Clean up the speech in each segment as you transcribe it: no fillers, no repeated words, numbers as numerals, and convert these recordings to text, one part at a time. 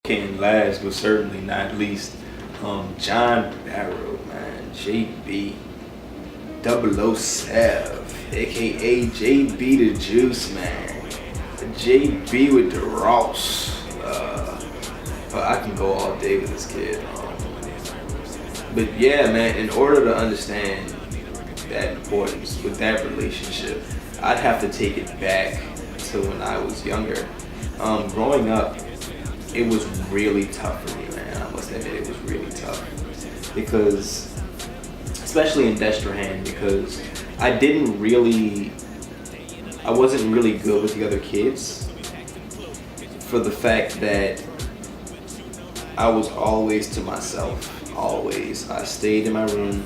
Can't last, but certainly not least, John Barrow, man, JB, 007, aka JB the Juice, man, JB with the Ross. But I can go all day with this kid. But yeah, man, in order to understand that importance with that relationship, I'd have to take it back to when I was younger. Growing up, it was really tough for me, man. I must admit, it was really tough because, especially in Destrehan, because I wasn't really good with the other kids for the fact that I was always to myself. Always, I stayed in my room.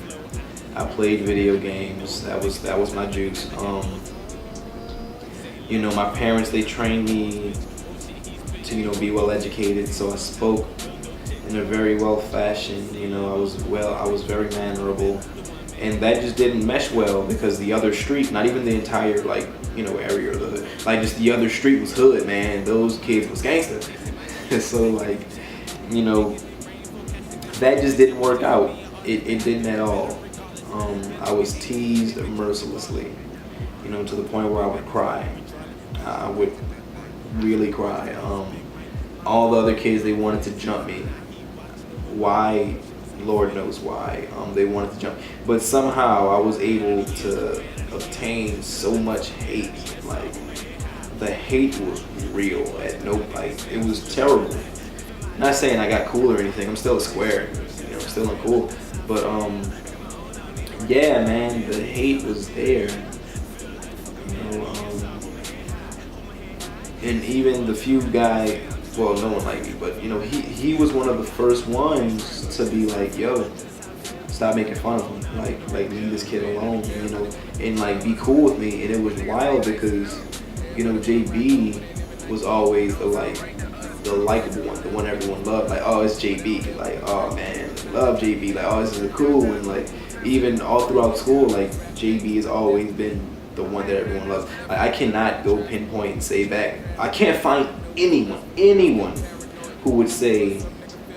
I played video games. That was my juice. My parents, they trained me to be well educated, so I spoke in a very well fashion. I was very mannerable, and that just didn't mesh well because the other street, not even the entire area of the hood, just the other street was hood, man. Those kids was gangster. So that just didn't work out. It didn't at all. I was teased mercilessly, to the point where I would cry. I would really cry. All the other kids, they wanted to jump me. Why? Lord knows why. They wanted to jump, but somehow I was able to obtain so much hate. Like, the hate was real. It was terrible. Not saying I got cool or anything. I'm still a square. I'm still uncool. But yeah, man, the hate was there. And even the few guy, well, no one liked me, but he was one of the first ones to be like, yo, stop making fun of him. Like leave this kid alone, and be cool with me. And it was wild because, JB was always the likable one, the one everyone loved. Like, oh, it's JB. Like, oh man, love JB. Like, oh, this is a cool one. Like, even all throughout school, JB has always been the one that everyone loves. I cannot go pinpoint and say back. I can't find anyone who would say,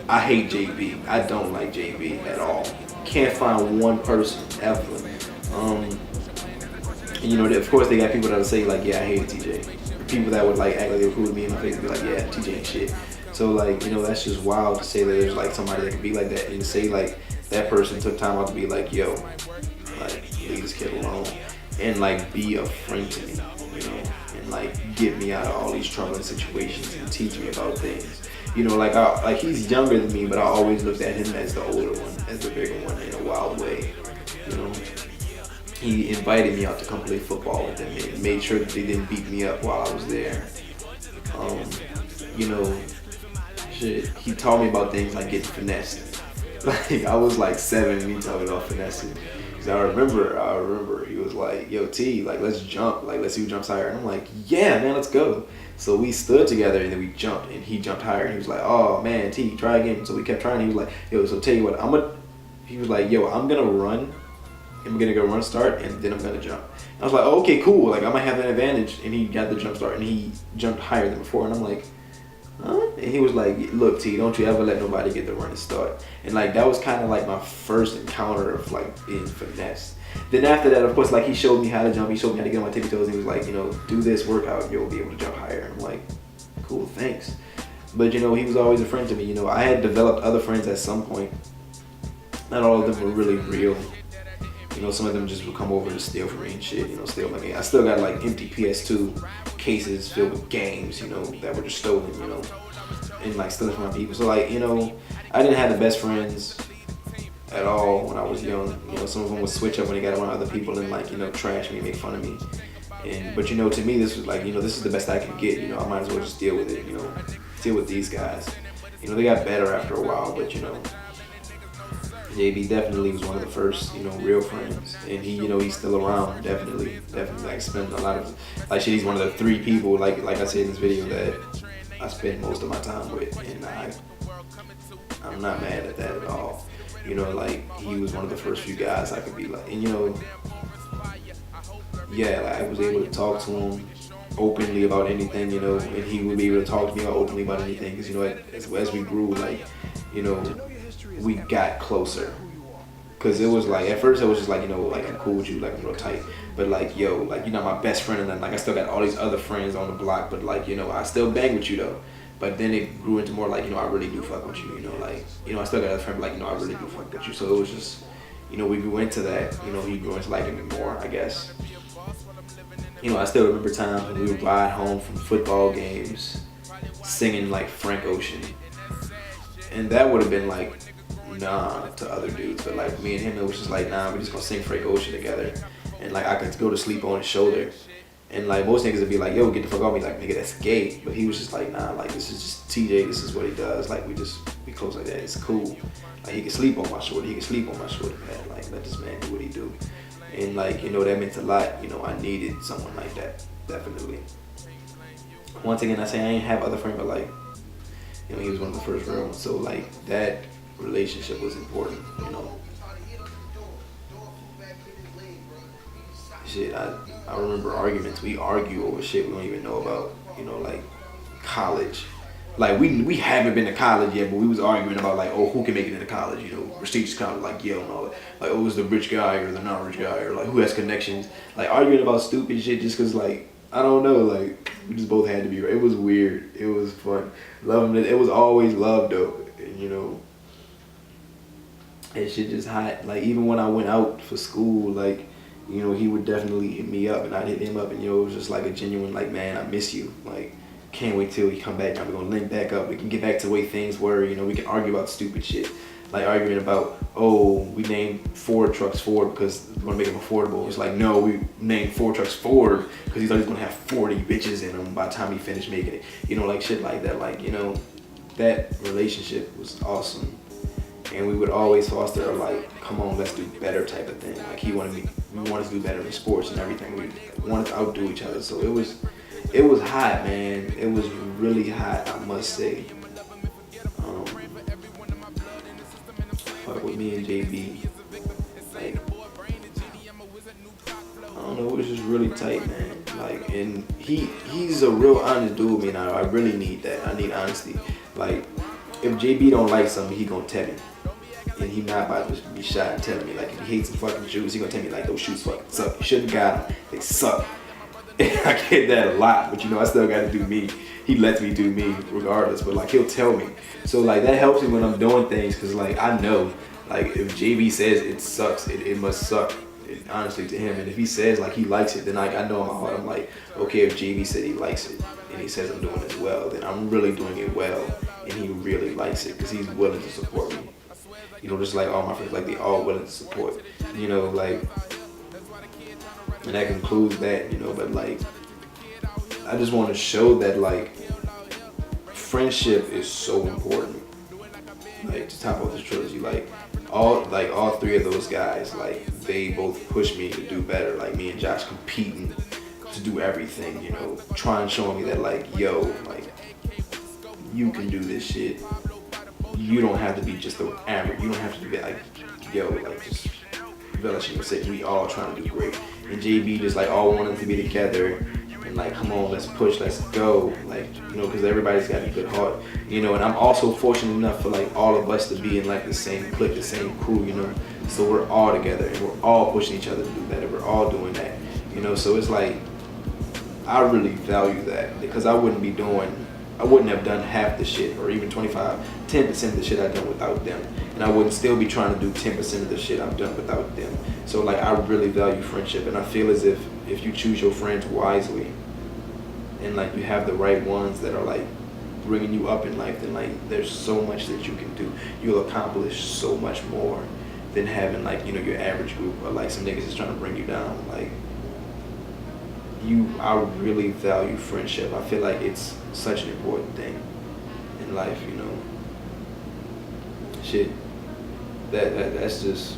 I hate JB. I don't like JB at all. Can't find one person ever. Of course they got people that'll say yeah, I hate TJ. People that would act like they were cool with me in my face and be like, yeah, TJ ain't shit. So that's just wild to say that there's somebody that could be like that, and to say that person took time out to be like, yo, leave this kid alone, and be a friend to me, and get me out of all these troubling situations and teach me about things. He's younger than me, but I always looked at him as the older one, as the bigger one in a wild way. He invited me out to come play football with him and made sure that they didn't beat me up while I was there. Shit, he taught me about things like getting finessed. I was 7 and he taught me about finessing. Cause I remember he was like, yo T, let's jump, let's see who jumps higher. And I'm like, yeah man, let's go. So we stood together and then we jumped, and he jumped higher, and he was like, oh man, T, try again. So we kept trying, and he was like, yo, so tell you what, he was like, yo, I'm gonna run. I'm gonna go run start, and then I'm gonna jump. And I was like, oh, okay, cool. I might have an advantage. And he got the jump start, and he jumped higher than before. And I'm like, huh? And he was like, look, T, don't you ever let nobody get the running start. And that was kind of my first encounter of being finessed. Then after that, of course, he showed me how to jump. He showed me how to get on my tippy toes. And he was like, do this workout, you'll be able to jump higher. And I'm like, cool, thanks. But he was always a friend to me. I had developed other friends at some point. Not all of them were really real. Some of them just would come over to steal from me and shit, steal my game. I still got empty PS2 cases filled with games, that were just stolen, and stealing from my people. So I didn't have the best friends at all when I was young. Some of them would switch up when they got around other people and trash me, make fun of me. But to me, this was this is the best I can get. I might as well just deal with it. Deal with these guys. They got better after a while, but JB definitely was one of the first, real friends, and he's still around, definitely, spend a lot of, he's one of the 3 people, like I said in this video, that I spend most of my time with, and I'm not mad at that at all. He was one of the first few guys I could be and yeah, I was able to talk to him, openly about anything, you know, and he would be able to talk to me openly about anything, because, you know, as we grew, like, you know, we got closer. Cause it was like, at first it was just like, you know, like, I'm cool with you, like, I'm real tight. But like, yo, like, you're not my best friend, and then like I still got all these other friends on the block, but like, you know, I still bang with you though. But then it grew into more like, you know, I really do fuck with you, you know, like, you know, I still got other friends, but like, you know, I really do fuck with you. So it was just, you know, we grew into that, you know, he grew into liking me more, I guess. You know, I still remember times when we would ride home from football games singing like Frank Ocean. And that would have been like, nah, to other dudes. But like me and him, it was just like, nah, we're just gonna sing Frank Ocean together. And like I could go to sleep on his shoulder. And like most niggas would be like, yo, get the fuck off me, like, nigga, that's gay. But he was just like, nah, like, this is just TJ, this is what he does. Like, we close like that, it's cool. Like, he can sleep on my shoulder, he can sleep on my shoulder pad. Like, let this man do what he do. And like, you know, that meant a lot. You know, I needed someone like that, definitely. Once again, I say I ain't have other friends, but like, you know, he was one of the first real ones. So like, that relationship was important, you know. Shit, I remember arguments. We argue over shit we don't even know about, you know, like college. Like we haven't been to college yet, but we was arguing about like, oh, who can make it into college, you know, prestigious college like Yale and all that. Like, oh, is the rich guy or the not rich guy, or like who has connections. Like arguing about stupid shit just cause like, I don't know, like we just both had to be right. It was weird. It was fun. Loving it. It was always love though, and, you know. And shit just hot. Like even when I went out for school, like, you know, he would definitely hit me up and I'd hit him up, and, you know, it was just like a genuine like, man, I miss you. Like, can't wait till you come back. Now we're gonna link back up. We can get back to the way things were. You know, we can argue about stupid shit. Like arguing about, oh, we named Ford trucks Ford because we want to make them affordable. It's like, no, we named Ford trucks Ford because he thought he was gonna have 40 bitches in them by the time he finished making it. You know, like shit like that. Like, you know, that relationship was awesome. And we would always foster like, come on, let's do better type of thing. Like we wanted to do better in sports and everything. We wanted to outdo each other. So it was hot, man. It was really hot, I must say. Fuck with me and JB. Like, I don't know, it was just really tight, man. Like, and he's a real honest dude, man. I really need that. I need honesty. Like, if JB don't like something, he gonna tell me. And he not about to be shy and telling me. Like, if he hates some fucking shoes, he gonna tell me like, those shoes fucking suck. You shouldn't got them. They suck. I get that a lot, but you know, I still gotta do me. He lets me do me regardless, but like, he'll tell me. So like, that helps me when I'm doing things, cause like, I know, like, if JB says it sucks, it must suck, honestly, to him. And if he says like he likes it, then like, I know in my heart, I'm like, okay, if JB said he likes it, and he says I'm doing it well, then I'm really doing it well, and he really likes it, cause he's willing to support me. You know, just like all my friends, like they all willing to support, you know, like, and that concludes that, you know. But like, I just want to show that like, friendship is so important. Like, to top off this trilogy, like all three of those guys, like, they both push me to do better. Like me and Josh competing to do everything, you know, trying, showing me that like, yo, like, you can do this shit. You don't have to be just the average. You don't have to be like, yo, like, just embellishing and saying we all trying to do great. And JB just like all wanting to be together and like, come on, let's push, let's go. Like, you know, because everybody's got a good heart, you know. And I'm also fortunate enough for like all of us to be in like the same clique, the same crew, you know. So we're all together and we're all pushing each other to do better. We're all doing that, you know. So it's like, I really value that, because I wouldn't have done half the shit, or even 10% of the shit I've done without them. And I wouldn't still be trying to do 10% of the shit I've done without them. So like, I really value friendship, and I feel as if you choose your friends wisely, and like you have the right ones that are like bringing you up in life, then like there's so much that you can do. You'll accomplish so much more than having like, you know, your average group, or like some niggas just trying to bring you down. Like, I really value friendship. I feel like it's such an important thing in life, you know. Shit, that's just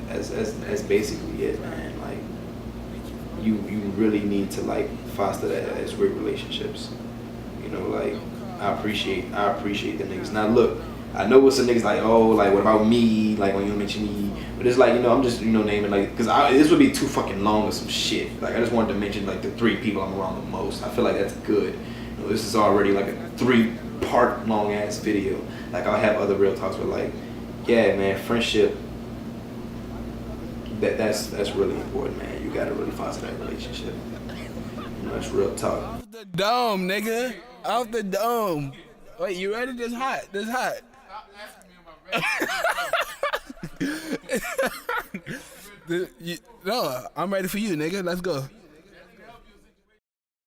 that's basically it, man. Like, you really need to like foster that as great relationships, you know. Like, I appreciate the niggas. Now look, I know what some niggas like, oh, like, what about me? Like, when you mention me. But it's like, I'm just, naming, like, because this would be too fucking long of some shit. Like, I just wanted to mention, like, the 3 people I'm around the most. I feel like that's good. This is already, like, a 3-part long-ass video. Like, I'll have other real talks, but, like, yeah, man, friendship, that's really important, man. You gotta really foster that relationship. That's real talk. Off the dome, nigga. Off the dome. Wait, you ready? This hot. This hot. No, I'm ready for you, nigga. Let's go.